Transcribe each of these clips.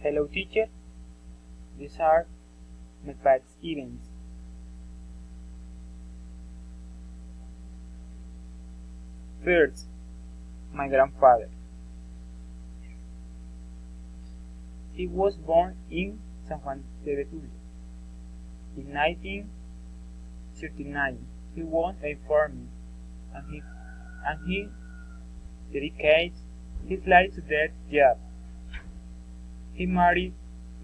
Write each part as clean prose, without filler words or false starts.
Hello teacher, these are my past events. First, my grandfather. He was born in San Juan de Betulia. In 1939, he was a farmer, and he dedicates his life to that job. He married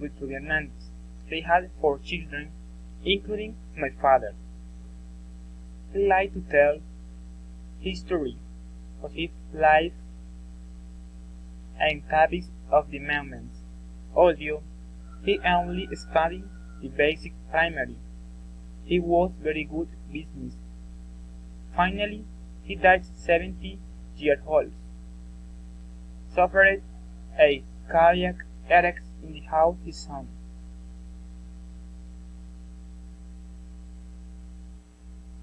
Victoria Hernandez. They had 4 children, including my father. He liked to tell history of his life and topics of the moment, although he only studied the basic primary. He was very good at business. Finally, he died 70 years old. Suffered a cardiac arrest in the house his son.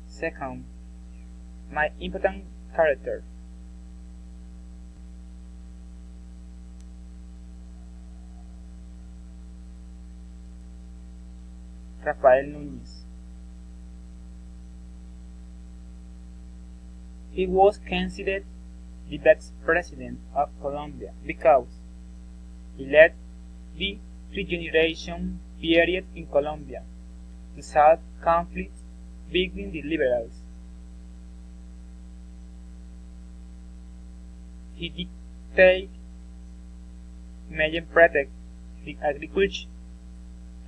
Second, my important character. Rafael Núñez. He was considered the best president of Colombia because he led the regeneration period in Colombia to solve conflicts between the liberals. He dictated measures to protect the agriculture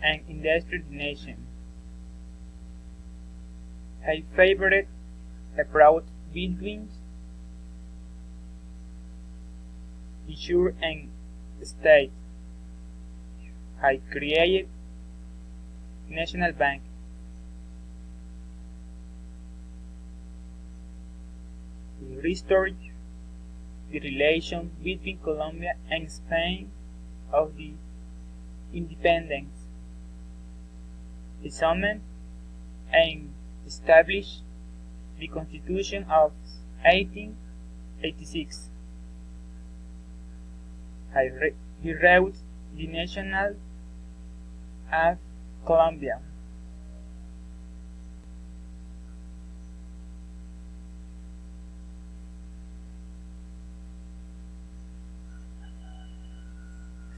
and industry of the nation. He favored a broad between the church and state. He created National Bank. He restored the relation between Colombia and Spain of the independence. He summoned and established the Constitution of 1886. He wrote the National of Colombia.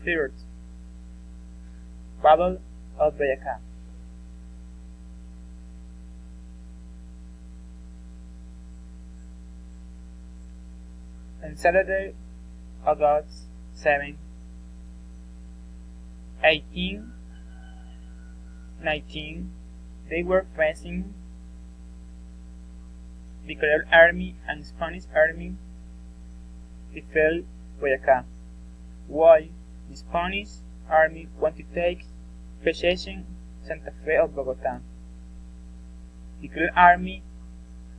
Third, Battle of Boyacá. On Saturday, August 7, 1819, they were facing the Creole Army and Spanish Army defended Boyacá, while the Spanish Army wanted to take possession Santa Fe of Bogotá. The Creole Army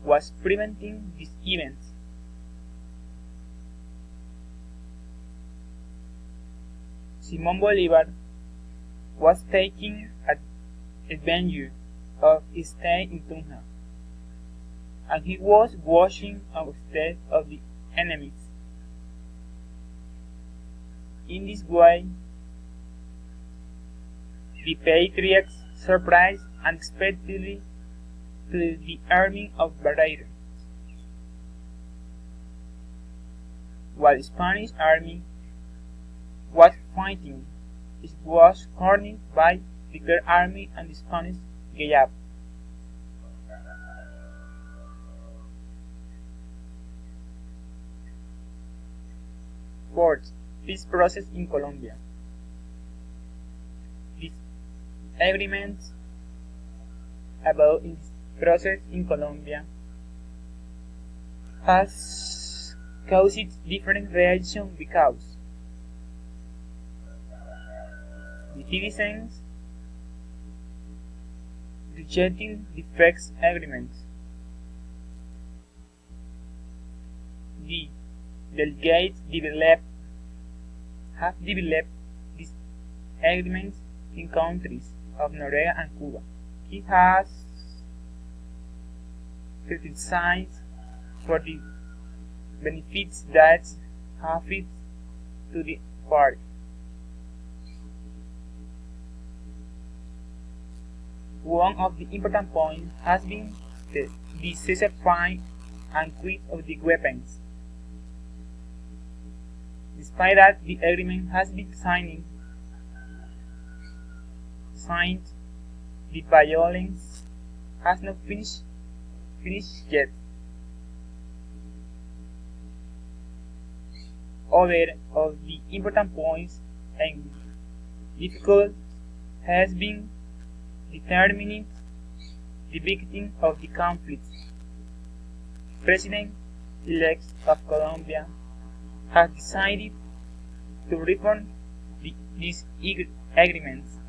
was preventing these events. Simón Bolívar was taking advantage of his stay in Tunja, and he was watching instead of the enemies. In this way, the Patriots surprised unexpectedly to the army of Barreiro, while the Spanish army was fighting. It was cornered by the Creole Army and the Spanish gave up. Fourth, peace process in Colombia. This agreement about this process in Colombia has caused different reactions because the citizens rejecting the fixed agreement. The delegates have developed these agreements in countries of Norway and Cuba. It has criticized for the benefits that have it to the party. One of the important points has been the ceasefire and quit of the weapons. Despite that, the agreement has been signed, the violence has not finished yet. Other of the important points and difficult has been determining the victim of the conflict. President-elect of Colombia has decided to reform these agreements